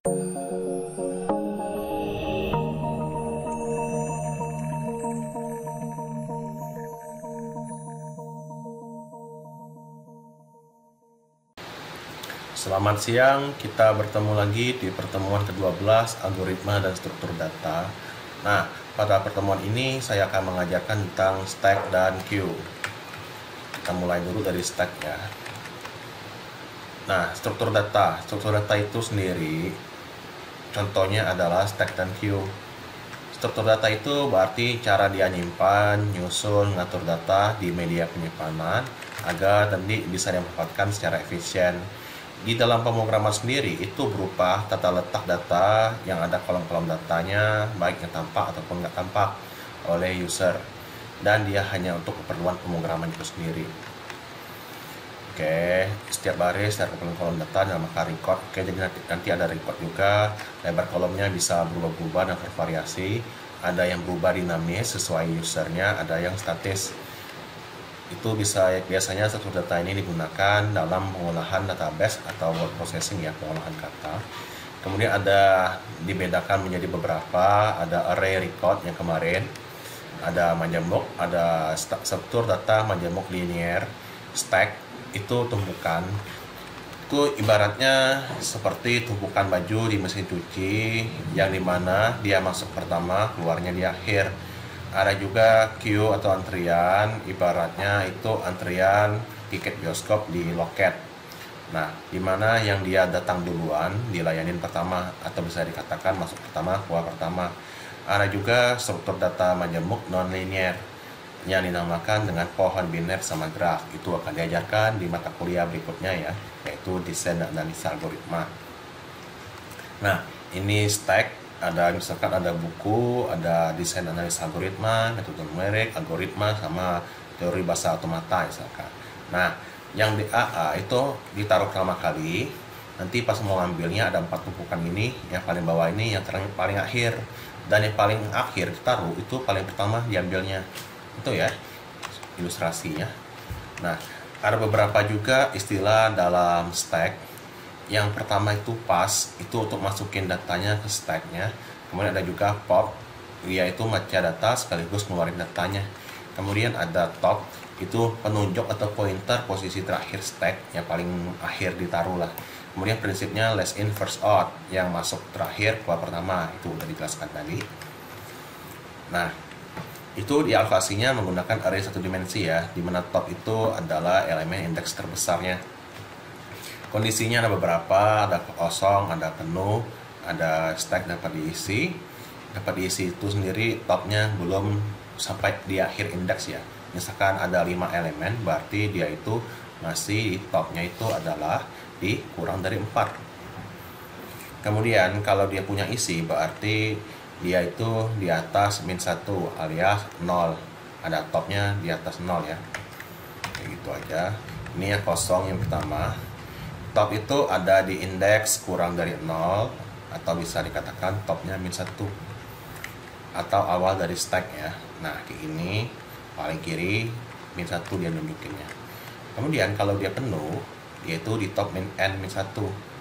Selamat siang, kita bertemu lagi di pertemuan ke-12 algoritma dan struktur data. Nah, pada pertemuan ini saya akan mengajarkan tentang stack dan queue. Kita mulai dulu dari stack ya. Nah, struktur data itu sendiri contohnya adalah stack dan queue. Struktur data itu berarti cara dia nyimpan, nyusun, ngatur data di media penyimpanan agar nanti bisa dimanfaatkan secara efisien. Di dalam pemrograman sendiri itu berupa tata letak data yang ada kolom-kolom datanya, baik yang tampak ataupun nggak tampak oleh user, dan dia hanya untuk keperluan pemrograman itu sendiri. Oke, setiap baris ada kolom-kolom data yang maka record. Oke, jadi nanti ada record juga. Lebar kolomnya bisa berubah-ubah dan bervariasi. Ada yang berubah dinamis sesuai usernya, ada yang statis. Itu biasanya struktur data ini digunakan dalam pengolahan database atau word processing ya, pengolahan kata. Kemudian ada dibedakan menjadi beberapa, ada array record yang kemarin, ada majemuk, ada struktur data majemuk linear, stack itu tumpukan. Itu ibaratnya seperti tumpukan baju di mesin cuci yang dimana dia masuk pertama, keluarnya di akhir. Ada juga queue atau antrian, ibaratnya itu antrian tiket bioskop di loket. Nah, dimana yang dia datang duluan dilayanin pertama, atau bisa dikatakan masuk pertama, keluar pertama. Ada juga struktur data majemuk non-linear yang dinamakan dengan pohon biner sama graf. Itu akan diajarkan di mata kuliah berikutnya ya, yaitu desain dan analisa algoritma. Nah, ini stack. Ada misalkan ada buku, ada desain analisa algoritma, metode numerik, algoritma, sama teori bahasa otomata misalkan. Nah, yang di AA itu ditaruh pertama kali. Nanti pas mau ngambilnya ada 4 tumpukan ini, yang paling bawah ini yang paling akhir, dan yang paling akhir ditaruh itu paling pertama diambilnya. Itu ya ilustrasinya. Nah, ada beberapa juga istilah dalam stack. Yang pertama itu pass, itu untuk masukin datanya ke stacknya. Kemudian ada juga pop, yaitu baca data sekaligus ngeluarin datanya. Kemudian ada top, itu penunjuk atau pointer posisi terakhir stack, yang paling akhir ditaruh lah. Kemudian prinsipnya last in first out, yang masuk terakhir keluar pertama, itu udah dijelaskan tadi. Nah, itu dialokasinya menggunakan array satu dimensi ya, dimana top itu adalah elemen indeks terbesarnya. Kondisinya ada beberapa, ada kosong, ada penuh, ada stack dapat diisi. Dapat diisi itu sendiri topnya belum sampai di akhir indeks ya. Misalkan ada 5 elemen, berarti dia itu masih topnya itu adalah di kurang dari 4. Kemudian kalau dia punya isi, berarti dia itu di atas min 1 alias 0. Ada topnya di atas 0 ya. Kayak gitu aja. Ini yang kosong yang pertama. Top itu ada di indeks kurang dari 0, atau bisa dikatakan topnya min 1 atau awal dari stack ya. Nah, kayak ini paling kiri min 1 dia nunjukinnya. Kemudian kalau dia penuh, yaitu di top min n min 1.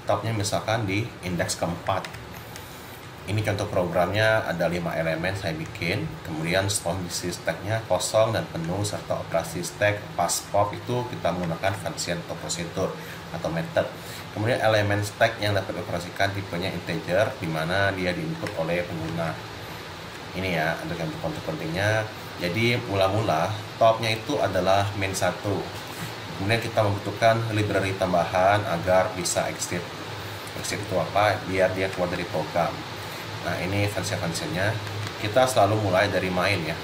Topnya misalkan di indeks keempat. Ini contoh programnya, ada 5 elemen saya bikin. Kemudian kondisi stacknya kosong dan penuh, serta operasi stack pass pop itu kita menggunakan function atau prosedur atau method. Kemudian elemen stack yang dapat dioperasikan tipenya integer, di mana dia diinput oleh pengguna. Ini ya, ada contoh pentingnya. Jadi mula-mula topnya itu adalah min 1. Kemudian kita membutuhkan library tambahan agar bisa exit. Exit itu apa? Biar dia keluar dari program. Nah, ini function-functionnya. Kita selalu mulai dari main ya.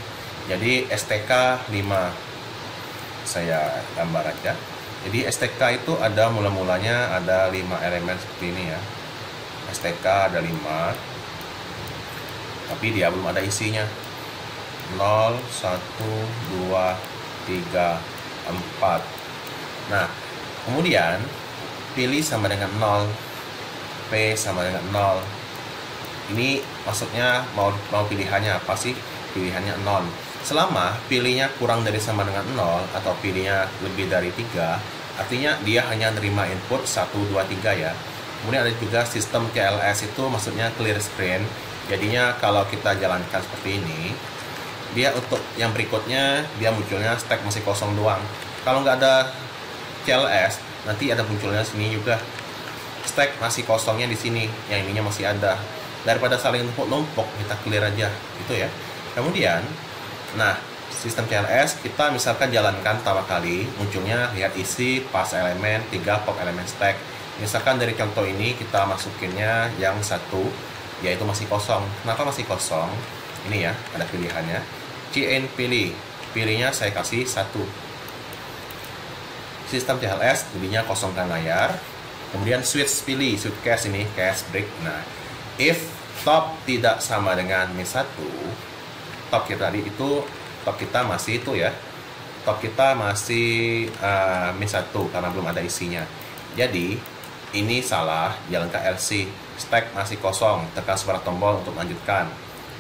Jadi STK 5. Saya gambar aja. Jadi STK itu ada mula-mulanya ada 5 elemen seperti ini ya. STK ada 5. Tapi dia belum ada isinya. 0, 1, 2, 3, 4. Nah, kemudian pilih sama dengan 0. P sama dengan 0. Ini maksudnya mau pilihannya apa sih? Pilihannya 0. Selama pilihnya kurang dari sama dengan 0 atau pilihnya lebih dari 3, artinya dia hanya nerima input 1, 2, 3 ya. Kemudian ada juga sistem CLS, itu maksudnya clear screen. Jadinya kalau kita jalankan seperti ini, dia untuk yang berikutnya dia munculnya stack masih kosong doang. Kalau nggak ada CLS, nanti ada munculnya sini juga stack masih kosongnya di sini, yang ininya masih ada. Daripada saling numpuk-numpuk, kita clear aja gitu ya. Kemudian, nah sistem CLS kita misalkan jalankan pertama kali, munculnya lihat isi pas elemen 3 pop elemen stack. Misalkan dari contoh ini kita masukinnya yang satu, yaitu masih kosong. Kenapa masih kosong? Ini ya, ada pilihannya. Cn pilihnya saya kasih satu. Sistem CLS jadinya kosongkan layar. Kemudian switch switch cache ini, cache break. Nah, if top tidak sama dengan min1, top kita tadi itu, top kita masih itu ya, top kita masih min1 karena belum ada isinya. Jadi ini salah, jalan ke LC, stack masih kosong, tekan separuh tombol untuk lanjutkan.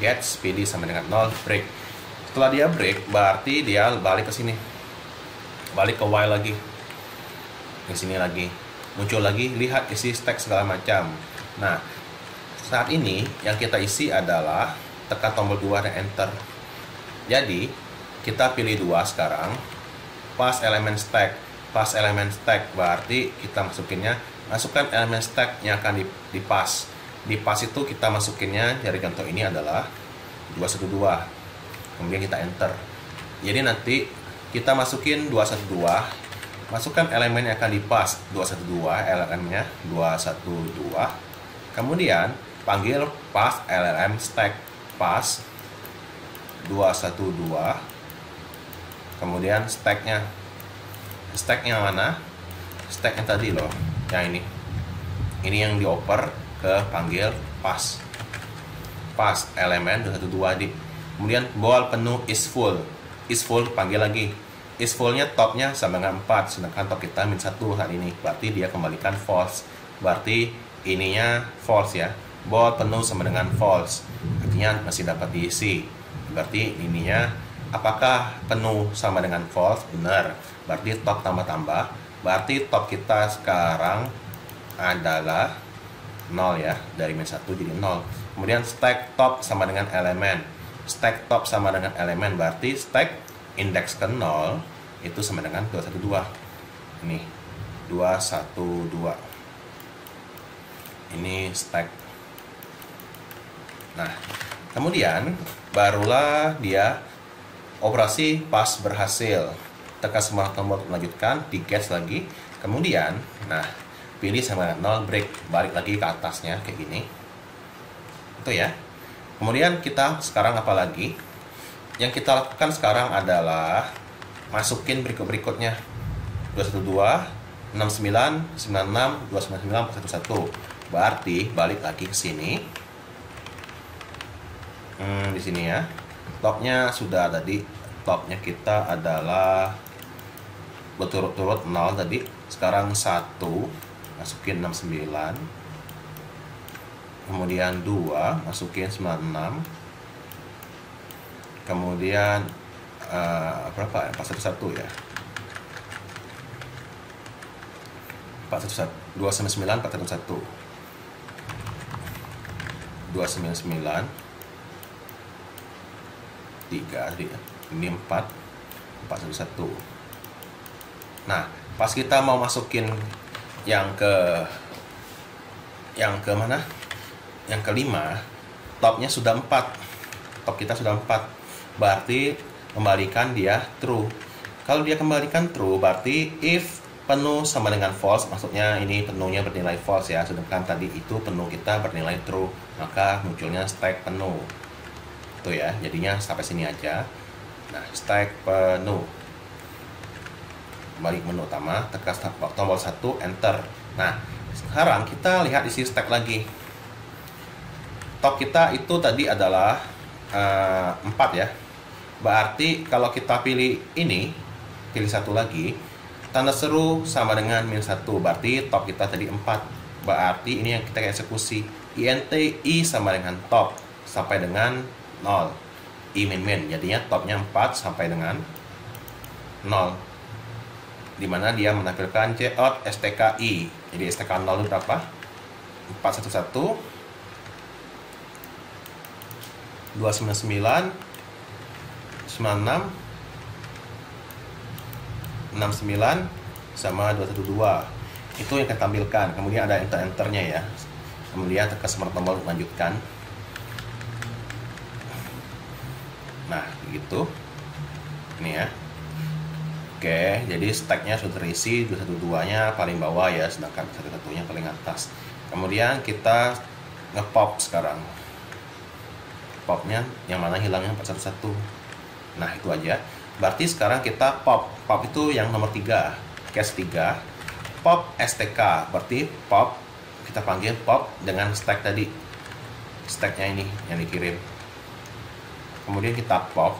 Get speedy sama dengan 0, break. Setelah dia break, berarti dia balik ke sini, balik ke while lagi, di sini lagi, muncul lagi, lihat isi stack segala macam. Nah, saat ini yang kita isi adalah tekan tombol 2 dan enter. Jadi kita pilih 2 sekarang, pas elemen stack. Pas elemen stack berarti kita masukkan elemen stack yang akan dipas. Di pas itu kita masukinnya, dari contoh ini adalah 212. Kemudian kita enter. Jadi nanti kita masukin 212, masukkan elemen yang akan dipas 212, elemennya 212. Kemudian panggil pas LLM stack, pas 212. Kemudian stacknya mana? Stack yang tadi loh, yang ini yang dioper ke panggil pas elemen 212 di. Kemudian ball penuh is full panggil lagi. Is fullnya topnya sama dengan 4, sedangkan top kita min 1 hari ini, berarti dia kembalikan false. Berarti ininya false ya, ball penuh sama dengan false, artinya masih dapat diisi. Berarti ininya apakah penuh sama dengan false? Benar, berarti top tambah. Berarti top kita sekarang adalah 0 ya, dari min 1 jadi 0. Kemudian stack top sama dengan elemen. Stack top sama dengan elemen, berarti stack indeks ke 0 itu sama dengan 212. Ini 212. Ini stack. Nah, kemudian barulah dia operasi pas berhasil. Tekan semua tombol untuk melanjutkan, di get lagi. Kemudian, nah, pilih sama dengan 0, break, balik lagi ke atasnya kayak gini. Itu ya. Kemudian kita sekarang apa lagi? Yang kita lakukan sekarang adalah masukin berikutnya 212, 69, 96, 299, 411. Berarti balik lagi ke sini. Di sini ya. Topnya sudah tadi, topnya kita adalah berturut-turut 0 tadi. Sekarang 1, masukin 69. Kemudian 2, masukin 96. Kemudian berapa ya? 411 ya. 411, 299, 411. 299 3 ini 411. Nah, pas kita mau masukin yang ke mana? Yang kelima, topnya sudah 4. Top kita sudah 4. Berarti kembalikan dia true. Kalau dia kembalikan true, berarti if penuh sama dengan false, maksudnya ini penuhnya bernilai false ya, sedangkan tadi itu penuh kita bernilai true, maka munculnya stack penuh. Tuh ya, jadinya sampai sini aja. Nah, stack penuh. Balik menu utama, tekan tombol 1, enter. Nah, sekarang kita lihat isi stack lagi. Top kita itu tadi adalah 4 ya. Berarti kalau kita pilih ini, pilih satu lagi, tanda seru sama dengan min 1, berarti top kita tadi 4. Berarti ini yang kita eksekusi. int i sama dengan top sampai dengan 0. I min, jadinya topnya 4 sampai dengan 0. Dimana dia menampilkan cout stki. Jadi stk 0 itu berapa? 411, 299, 96, 69, sama 212. Itu yang kita tampilkan. Kemudian ada enter-enternya ya. Kemudian tekan smart tombol lanjutkan. Nah, begitu. Ini ya. Oke, jadi stacknya sudah terisi, 212-nya paling bawah ya, sedangkan 112-nya paling atas. Kemudian kita ngepop sekarang. Popnya yang mana hilangnya 411. Nah, itu aja. Berarti sekarang kita pop. Pop itu yang nomor 3, case 3. Pop STK, berarti pop kita panggil pop dengan stack tadi. Stacknya ini yang dikirim. Kemudian kita pop.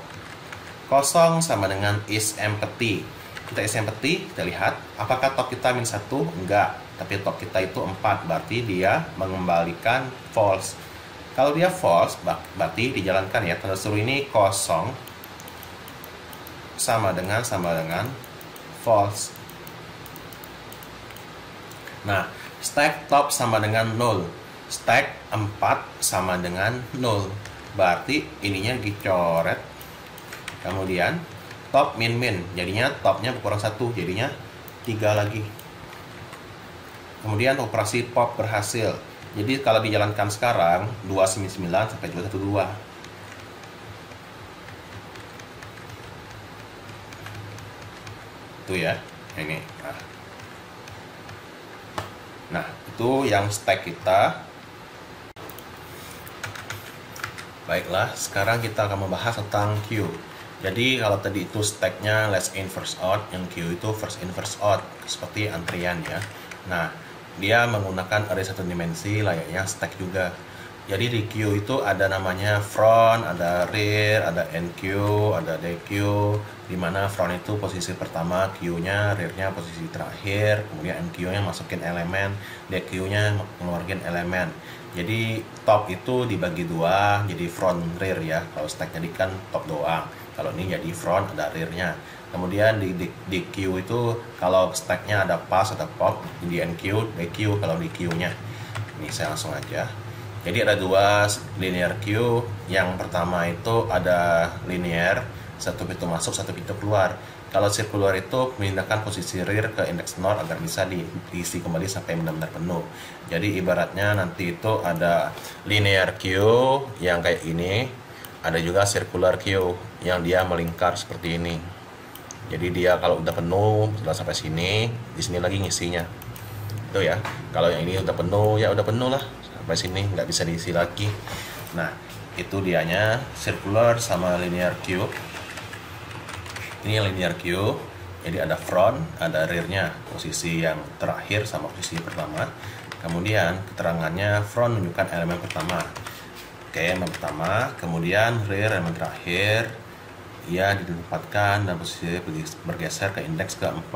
Kosong sama dengan is empty. Kita is empty, kita lihat apakah top kita -1? Enggak, tapi top kita itu 4, berarti dia mengembalikan false. Kalau dia false, berarti dijalankan ya, tanda seru ini kosong sama dengan false. Nah, stack top sama dengan 0. Stack 4 sama dengan 0. Berarti ininya dicoret. Kemudian top min, jadinya topnya berkurang 1, jadinya 3 lagi. Kemudian operasi pop berhasil. Jadi kalau dijalankan sekarang 299 sampai 212. Itu ya, ini. Nah, itu yang stack kita. Baiklah, sekarang kita akan membahas tentang queue. Jadi kalau tadi itu stacknya last in first out, yang queue itu first in first out, seperti antrian ya. Nah, dia menggunakan array 1 dimensi layaknya stack juga. Jadi di queue itu ada namanya front, ada rear, ada NQ, ada DQ. Dimana front itu posisi pertama, queue-nya, rear-nya posisi terakhir, kemudian NQ-nya masukin elemen, DQ-nya mengeluarkan elemen. Jadi top itu dibagi 2, jadi front rear ya. Kalau stack jadi kan top doang. Kalau ini jadi front, ada rear-nya. Kemudian di queue itu kalau stacknya ada pass, ada pop, di NQ, DQ kalau di queue-nya. Ini saya langsung aja. Jadi ada 2 linear queue. Yang pertama itu ada linear, 1 pintu masuk, 1 pintu keluar. Kalau circular itu memindahkan posisi rear ke index node agar bisa diisi kembali sampai benar-benar penuh. Jadi ibaratnya nanti itu ada linear queue yang kayak ini, ada juga circular queue yang dia melingkar seperti ini. Jadi dia kalau udah penuh, sudah sampai sini, di sini lagi ngisinya. Itu ya. Kalau yang ini udah penuh, ya udah penuh lah. Sampai sini nggak bisa diisi lagi. Nah, itu dianya circular sama linear queue. Ini linear queue, jadi ada front, ada rear-nya, posisi yang terakhir sama posisi pertama. Kemudian keterangannya front menunjukkan elemen pertama, oke, elemen pertama. Kemudian rear elemen terakhir, ia ditempatkan dan posisi bergeser ke indeks ke-4.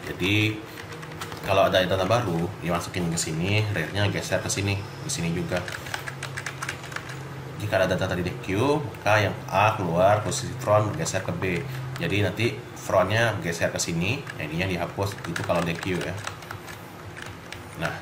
Jadi kalau ada data baru dimasukin ke sini, rear-nya geser ke sini, di sini juga. Jika ada data tadi di Q, maka yang A keluar, posisi front bergeser ke B. Jadi nanti frontnya geser ke sini, yang ininya dihapus. Itu kalau DQ ya. Nah,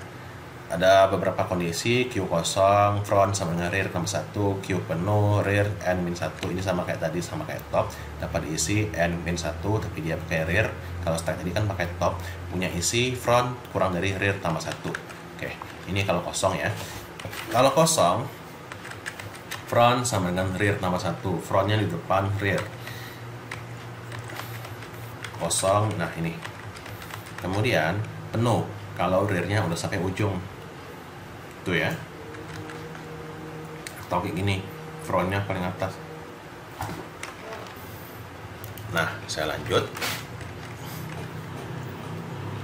ada beberapa kondisi Q kosong, front sama dengan rear tambah 1, Q penuh, rear n-1. Ini sama kayak tadi, sama kayak top, dapat diisi n-1 tapi dia pakai rear. Kalau stack tadi kan pakai top, punya isi front kurang dari rear tambah 1. Oke, ini kalau kosong ya. Kalau kosong, front sama dengan rear tambah 1, frontnya di depan, rear kosong. Nah ini, kemudian penuh kalau rearnya udah sampai ujung tuh ya, atau kayak gini, frontnya paling atas. Nah, saya lanjut.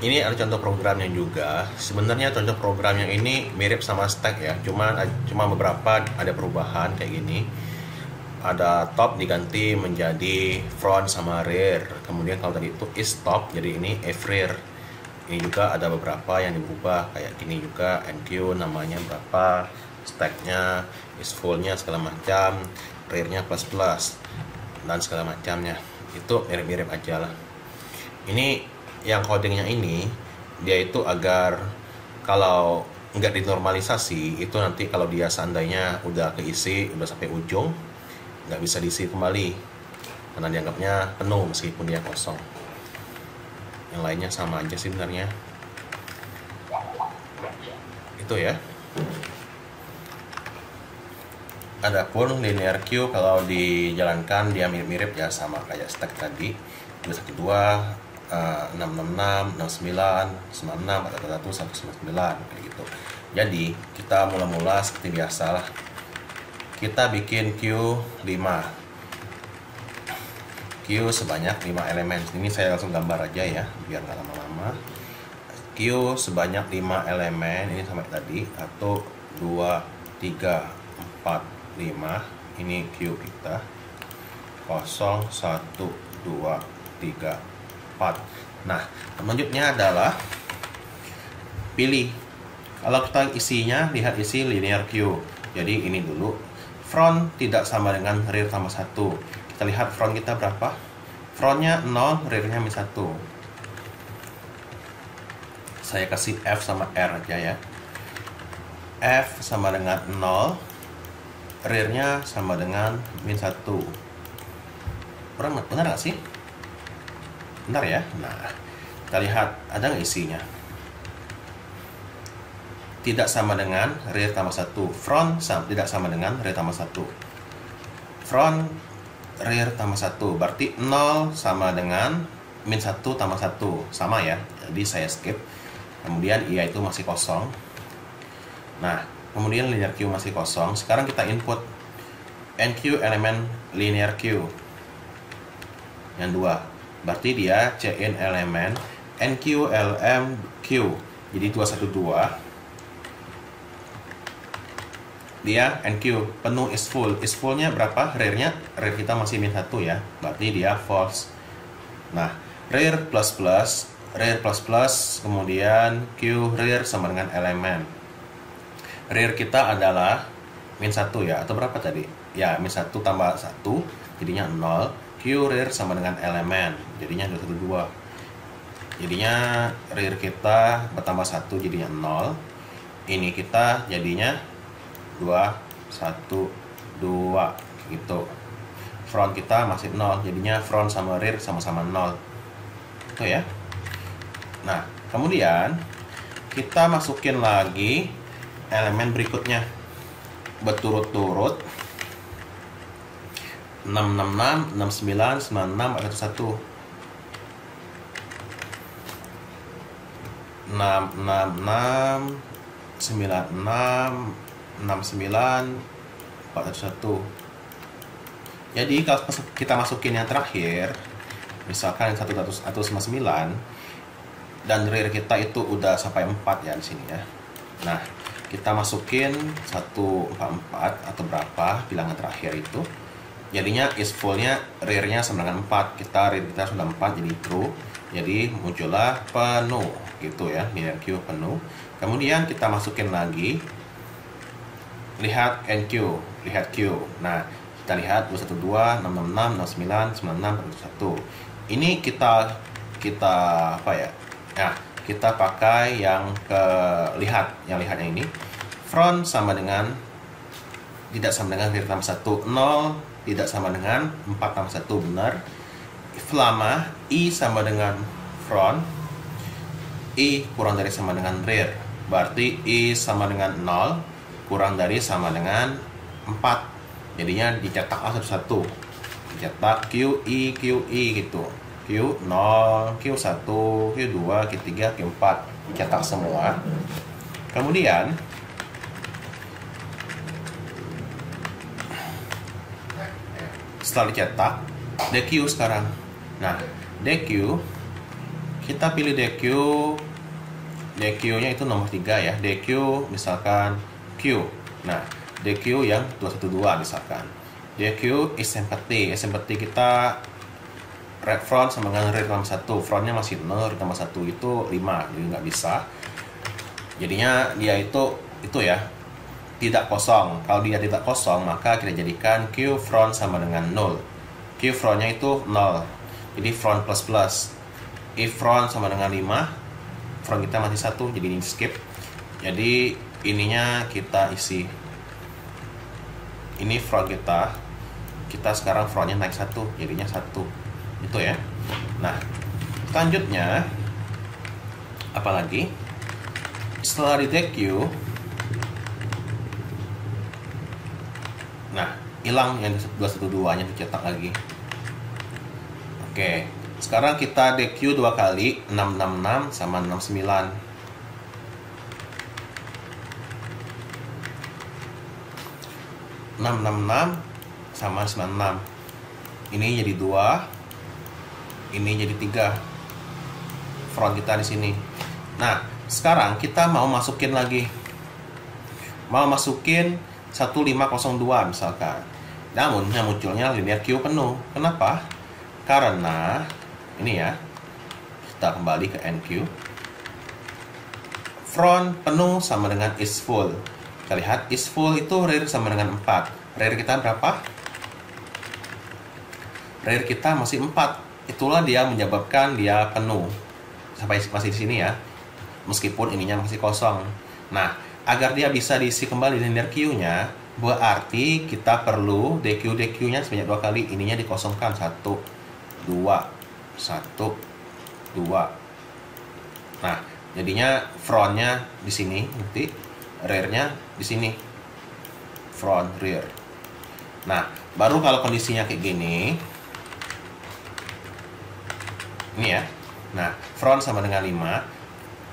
Ini ada contoh programnya juga. Sebenarnya contoh program yang ini mirip sama stack ya, cuma beberapa ada perubahan kayak gini. Ada top diganti menjadi front sama rear. Kemudian kalau tadi itu is top, jadi ini if rear. Ini juga ada beberapa yang diubah kayak gini juga. NQ namanya berapa, stacknya, is fullnya segala macam, rearnya plus dan segala macamnya. Itu mirip-mirip aja lah. Ini yang codingnya ini dia itu agar kalau nggak dinormalisasi, itu nanti kalau dia seandainya udah keisi, udah sampai ujung, nggak bisa diisi kembali karena dianggapnya penuh meskipun dia kosong. Yang lainnya sama aja sih sebenarnya. Itu ya. Adapun linear queue kalau dijalankan dia mirip-mirip ya, sama kayak stack tadi, 212, 666, 69, 96, 41, 199 kayak gitu. Jadi kita mula-mula seperti biasa lah. Kita bikin queue 5. Queue sebanyak 5 elemen. Ini saya langsung gambar aja ya biar nggak lama-lama. Queue sebanyak 5 elemen, ini sama tadi, 1, 2, 3, 4, 5. Ini queue kita 0, 1, 2, 3, 4. Nah, selanjutnya adalah pilih. Kalau kita isinya, lihat isi linear queue. Jadi ini dulu, front tidak sama dengan rear tambah 1. Kita lihat front kita berapa? Frontnya 0, rearnya -1. Saya kasih F sama R aja ya. F sama dengan 0, rearnya sama dengan -1. Benar nggak sih? Benar ya? Nah, kita lihat ada nggak isinya. Tidak sama dengan rear tambah 1. Front tidak sama dengan rear tambah 1. Front, rear tambah 1. Berarti 0 sama dengan -1 tambah 1. Sama ya. Jadi saya skip. Kemudian IA itu masih kosong. Nah, kemudian linear queue masih kosong. Sekarang kita input NQ elemen linear queue yang 2. Berarti dia cin elemen NQ LM Q. Jadi 212. Dia NQ penuh is full. Is fullnya berapa? Rear kita masih -1 ya. Berarti dia false. Nah, rear plus kemudian Q rear sama dengan elemen. Rear kita adalah -1 ya, atau berapa tadi? Ya, -1 tambah 1 jadinya 0. Q rear sama dengan elemen, jadinya 212. Jadinya rear kita bertambah 1 jadinya 0. Ini kita jadinya 2, 1, 2 gitu. Front kita masih 0, jadinya front sama rear sama-sama 0. Itu ya. Nah, kemudian kita masukin lagi elemen berikutnya berturut-turut 666, 69, 96, 41. 666, 96, 69, 41. Jadi kalau kita masukin yang terakhir, misalkan 159, dan rear kita itu udah sampai 4 ya di sini ya. Nah, kita masukin 144 atau berapa bilangan terakhir itu. Jadinya is fullnya rearnya sama dengan 4. Rear kita sudah 4 jadi true. Jadi muncullah penuh gitu ya, linear queue penuh. Kemudian kita masukin lagi, lihat NQ, lihat Q. Nah, kita lihat 212, 666, 69, 96, 41. Ini kita apa ya? Nah, kita pakai yang lihatnya ini. Front sama dengan tidak sama dengan rear tambah 1. 0 tidak sama dengan 4 tambah 1, benar. Lama I sama dengan front, I kurang dari sama dengan rear. Berarti I sama dengan 0 kurang dari sama dengan 4. Jadinya dicetak satu-satu. Dicetak QI gitu. Q0, Q1, Q2, Q3, Q4. Dicetak semua. Kemudian setelah dicetak, DQ sekarang. Nah, DQ kita pilih DQ-nya itu nomor 3 ya. DQ misalkan Q. Nah, DQ yang 212 misalkan. DQ is empty. Kita red front sama dengan rear tambah 1. Frontnya masih 0, rear tambah 1 itu 5. Jadi nggak bisa. Jadinya dia itu ya, tidak kosong. Kalau dia tidak kosong, maka kita jadikan Q front sama dengan 0. Q frontnya itu 0. Jadi front plus. If front sama dengan 5, front kita masih 1, jadi ini skip. Jadi ininya kita isi. Ini front kita sekarang frontnya naik 1, jadinya 1 itu ya. Nah, selanjutnya apalagi setelah di DQ, nah hilang yang 212 nya dicetak lagi. Oke, sekarang kita DQ 2 kali, 666 sama 69. 666 sama 96. Ini jadi 2, ini jadi 3. Front kita di sini. Nah, sekarang kita mau masukin lagi. Mau masukin 1502 misalkan. Namun yang munculnya linear Q penuh. Kenapa? Karena ini ya. Kita kembali ke NQ. Front penuh sama dengan is full. Kita lihat is full itu rear sama dengan 4. Rear kita berapa? Rear kita masih 4. Itulah dia menyebabkan dia penuh. Sampai masih di sini ya. Meskipun ininya masih kosong. Nah, agar dia bisa diisi kembali linear Q-nya, berarti kita perlu DQ-nya sebanyak 2 kali. Ininya dikosongkan. 1, 2, 1, 2. Nah, jadinya frontnya di sini nanti. Rear-nya di sini, front rear. Nah, baru kalau kondisinya kayak gini, ini ya. Nah, front sama dengan 5,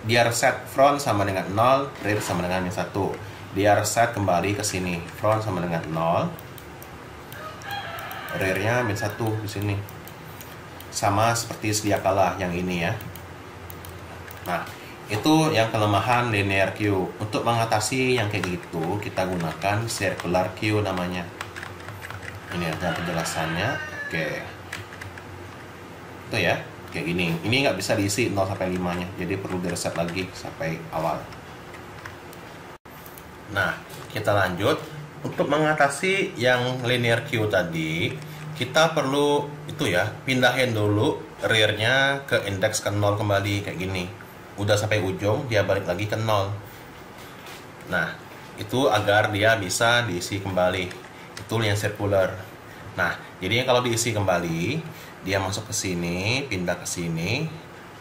dia reset front sama dengan 0, rear sama dengan 1. Dia reset kembali ke sini, front sama dengan 0, rear-nya -1 di sini. Sama seperti sedia kala yang ini ya. Nah, itu yang kelemahan linear Q. Untuk mengatasi yang kayak gitu, kita gunakan circular Q namanya. Ini ada penjelasannya. Oke. Itu ya, kayak gini. Ini nggak bisa diisi 0 sampai 5-nya. Jadi perlu direset lagi sampai awal. Nah, kita lanjut. Untuk mengatasi yang linear Q tadi, kita perlu itu ya, pindahin dulu rear-nya ke indeks ke 0 kembali kayak gini. Udah sampai ujung, dia balik lagi ke 0. Nah, itu agar dia bisa diisi kembali. Itu yang circular. Nah, jadi kalau diisi kembali, dia masuk ke sini, pindah ke sini,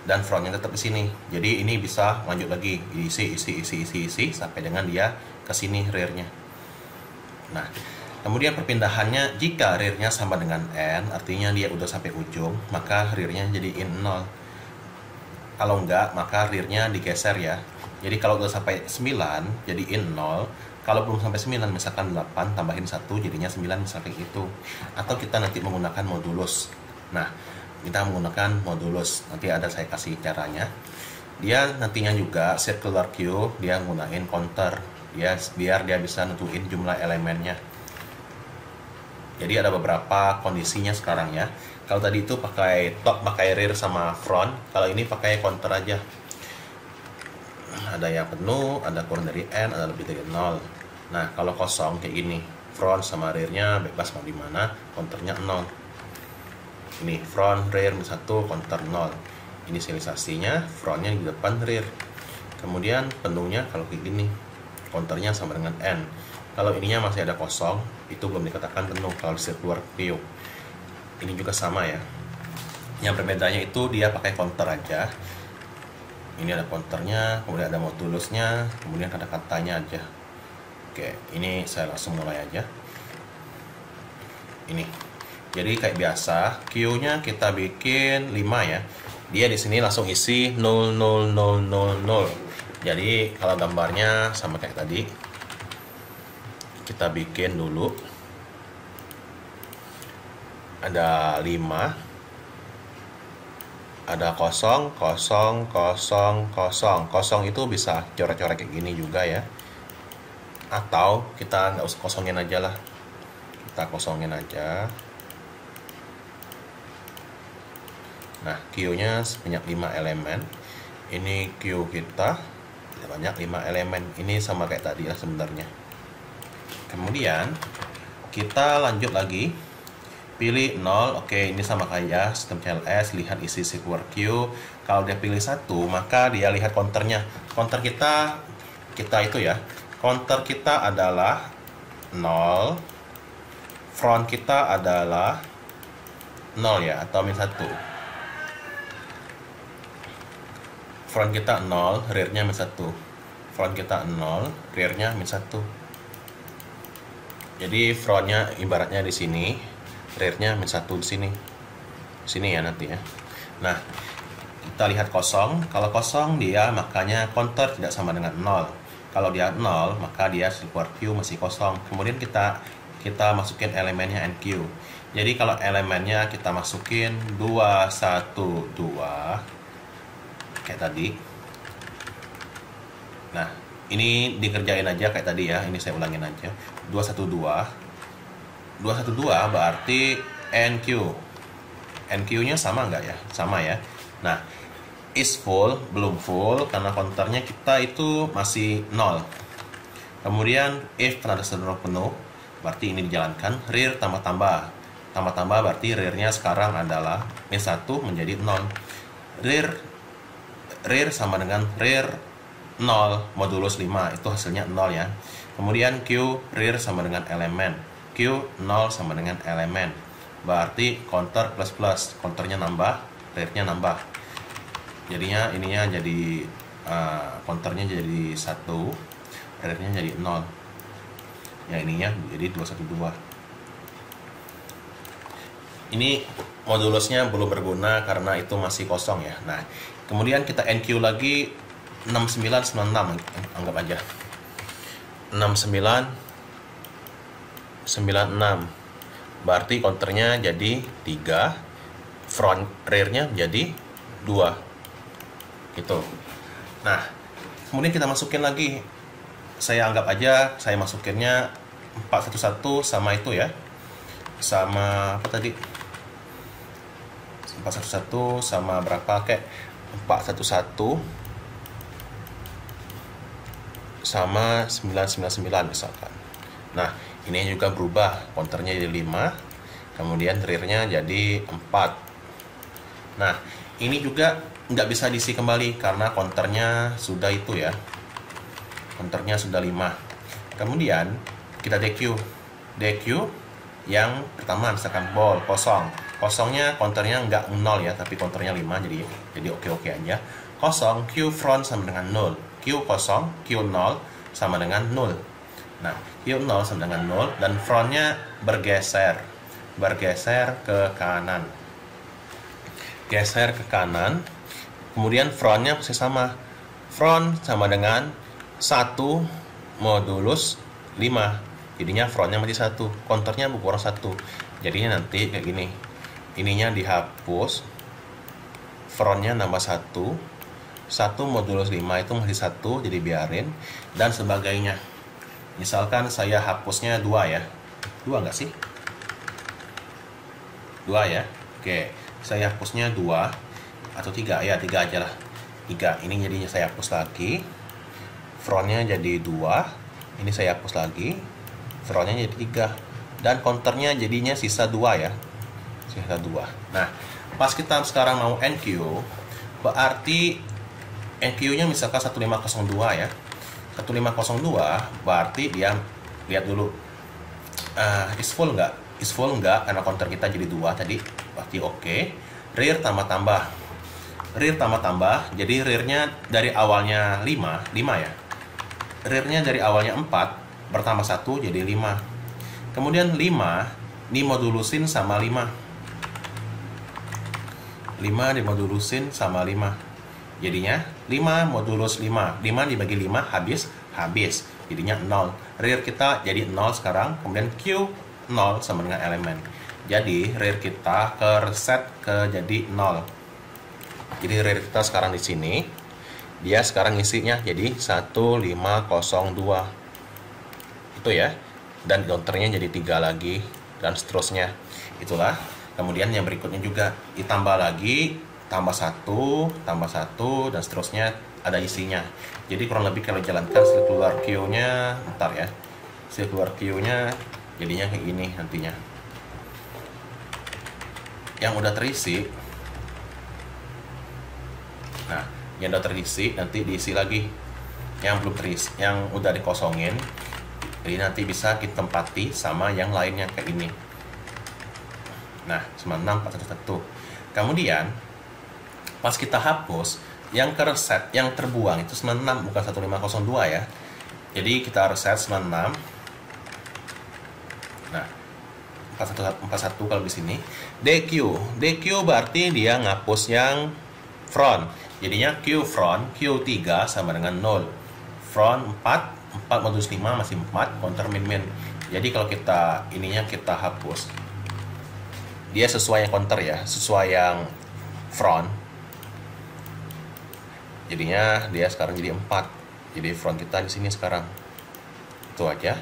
dan frontnya tetap di sini. Jadi ini bisa lanjut lagi, isi sampai dengan dia ke sini rearnya. Nah, kemudian perpindahannya, jika rearnya sama dengan N, artinya dia udah sampai ujung, maka rearnya jadi in 0. Kalau enggak, maka rear-nya digeser ya. Jadi kalau udah sampai 9, jadiin 0. Kalau belum sampai 9, misalkan 8, tambahin 1, jadinya 9, misalkan itu. Atau kita nanti menggunakan modulus. Nah, kita menggunakan modulus. Nanti ada saya kasih caranya. Dia nantinya juga circular Q, dia menggunakan counter. Biar dia bisa nentuin jumlah elemennya. Jadi ada beberapa kondisinya sekarang ya. Kalau tadi itu pakai top, pakai rear sama front. Kalau ini pakai counter aja. Ada yang penuh, ada kurang dari N, ada lebih dari 0. Nah, kalau kosong kayak gini, front sama rear-nya bebas mau di mana, counternya 0. Ini front, rear, 1, counter 0. Inisialisasinya, frontnya di depan rear. Kemudian penuhnya kalau kayak gini, counternya sama dengan N. Kalau ininya masih ada kosong, itu belum dikatakan penuh kalau circular Q. Ini juga sama ya. Yang berbedanya itu dia pakai counter aja. Ini ada counternya, kemudian ada modulusnya, kemudian ada katanya aja. Oke, ini saya langsung mulai aja. Ini. Jadi kayak biasa, Q-nya kita bikin 5 ya. Dia di sini langsung isi 0 0 0 0 0. Jadi kalau gambarnya sama kayak tadi. Kita bikin dulu. Ada 5, ada 0 0 0 0 0 itu bisa coret-coret kayak gini juga ya, atau kita nggak usah kosongin aja lah, kita kosongin aja. Nah, Q-nya sebanyak 5 elemen. Ini Q kita banyak 5 elemen. Ini sama kayak tadi lah sebenarnya. Kemudian kita lanjut lagi. Pilih 0, oke, ini sama kayak sistem CLS, lihat isi circular Q. Kalau dia pilih 1, maka dia lihat counternya. Counter kita itu ya, counter kita adalah 0, front kita adalah 0 ya, atau min 1. Front kita 0, rearnya min 1. Front kita 0, rearnya min 1. Jadi frontnya ibaratnya di sini, rearnya min 1 di sini. Sini ya nanti ya. Nah, kita lihat kosong. Kalau kosong dia makanya counter tidak sama dengan 0. Kalau dia 0, maka dia keluar Q masih kosong. Kemudian kita masukin elemennya NQ. Jadi kalau elemennya kita masukin 2, 1, 2 kayak tadi. Nah, ini dikerjain aja kayak tadi ya. Ini saya ulangin aja. 2, 1, 2. 2, 1, 2 berarti NQ. NQ-nya sama nggak ya? Sama ya. Nah, is full, belum full karena counternya kita itu masih 0. Kemudian if tanda seru penuh, berarti ini dijalankan. Rear tambah-tambah. Tambah-tambah berarti rear-nya sekarang adalah min 1 menjadi 0. Rear sama dengan rear 0 modulus 5, itu hasilnya 0 ya. Kemudian Q rear sama dengan elemen, Q 0 sama dengan elemen, berarti counter plus plus, counternya nambah, rearnya nambah, jadinya ininya jadi counternya jadi 1, rearnya jadi 0 ya, ininya jadi 212. Ini modulusnya belum berguna karena itu masih kosong ya. Nah, kemudian kita NQ lagi 6996, anggap aja 6996, berarti counternya jadi 3, front rearnya jadi 2 gitu. Nah, kemudian kita masukin lagi, saya anggap aja saya masukinnya 411 sama itu ya, sama apa tadi, 411 sama berapa, kayak 411 sama 999 misalkan. Nah, ini juga berubah, counternya jadi 5, kemudian rearnya jadi 4. Nah, ini juga nggak bisa diisi kembali karena counternya sudah itu ya, counternya sudah 5. Kemudian kita DQ yang pertama misalkan ball kosong, kosongnya counternya nggak 0 ya, tapi counternya 5, jadi oke aja. Kosong, Q front sama dengan 0, Q kosong, Q 0 sama dengan 0. Nah, Q 0 sama dengan 0 dan frontnya bergeser ke kanan, geser ke kanan. Kemudian frontnya masih sama, front sama dengan 1 modulus 5, jadinya frontnya masih 1, counternya berkurang 1, jadinya nanti kayak gini, ininya dihapus, frontnya nambah 1 modulus 5 itu masih 1, jadi biarin, dan sebagainya. Misalkan saya hapusnya 2 ya, 2 nggak sih? 2 ya, oke, saya hapusnya 2 atau 3 ya, 3 aja lah, 3, ini jadinya saya hapus lagi, frontnya jadi 2, ini saya hapus lagi, frontnya jadi 3, dan counternya jadinya sisa 2 ya, sisa 2. Nah, pas kita sekarang mau NQ, berarti NQ-nya misalkan 1502 ya. 1502 berarti dia lihat dulu is full nggak? Is full nggak, karena counter kita jadi 2 tadi, berarti oke. Rear tambah-tambah. Rear tambah-tambah, jadi rearnya dari awalnya 5 ya. Rearnya dari awalnya 4 bertambah 1 jadi 5. Kemudian 5 dimodulusin sama 5. 5 dimodulusin sama 5. Jadinya 5 modulus 5. 5 dibagi 5 habis. Jadinya 0. Rear kita jadi 0 sekarang. Kemudian Q 0 sama dengan elemen. Jadi rear kita reset ke jadi 0. Jadi rear kita sekarang di sini. Dia sekarang isinya jadi 1502. Itu ya. Dan counternya jadi 3 lagi dan seterusnya. Itulah. Kemudian yang berikutnya juga ditambah lagi, tambah 1, dan seterusnya ada isinya. Jadi kurang lebih kalau jalankan circular Q-nya, bentar ya, circular Q-nya jadinya kayak gini nantinya. Yang udah terisi, nah yang udah terisi nanti diisi lagi. yang belum terisi, yang udah dikosongin. Jadi nanti bisa kita tempati sama yang lainnya kayak gini. Nah, 96411. Kemudian pas kita hapus, yang ke reset, yang terbuang itu 96 bukan 1502 ya. Jadi kita reset 96. Nah, 4141 kalau di sini. DQ berarti dia ngapus yang front. Jadinya Q front, Q3 sama dengan 0. Front 4 modulus 5 masih 4, counter min. Jadi kalau kita ininya kita hapus, dia sesuai yang counter ya, sesuai yang front. Jadinya dia sekarang jadi 4. Jadi front kita di sini sekarang. Itu aja.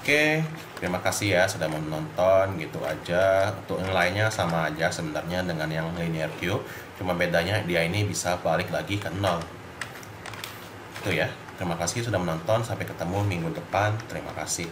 Oke, terima kasih ya sudah menonton, gitu aja. Untuk yang lainnya sama aja sebenarnya dengan yang linear Q, cuma bedanya dia ini bisa balik lagi ke 0. Itu ya. Terima kasih sudah menonton, sampai ketemu minggu depan. Terima kasih.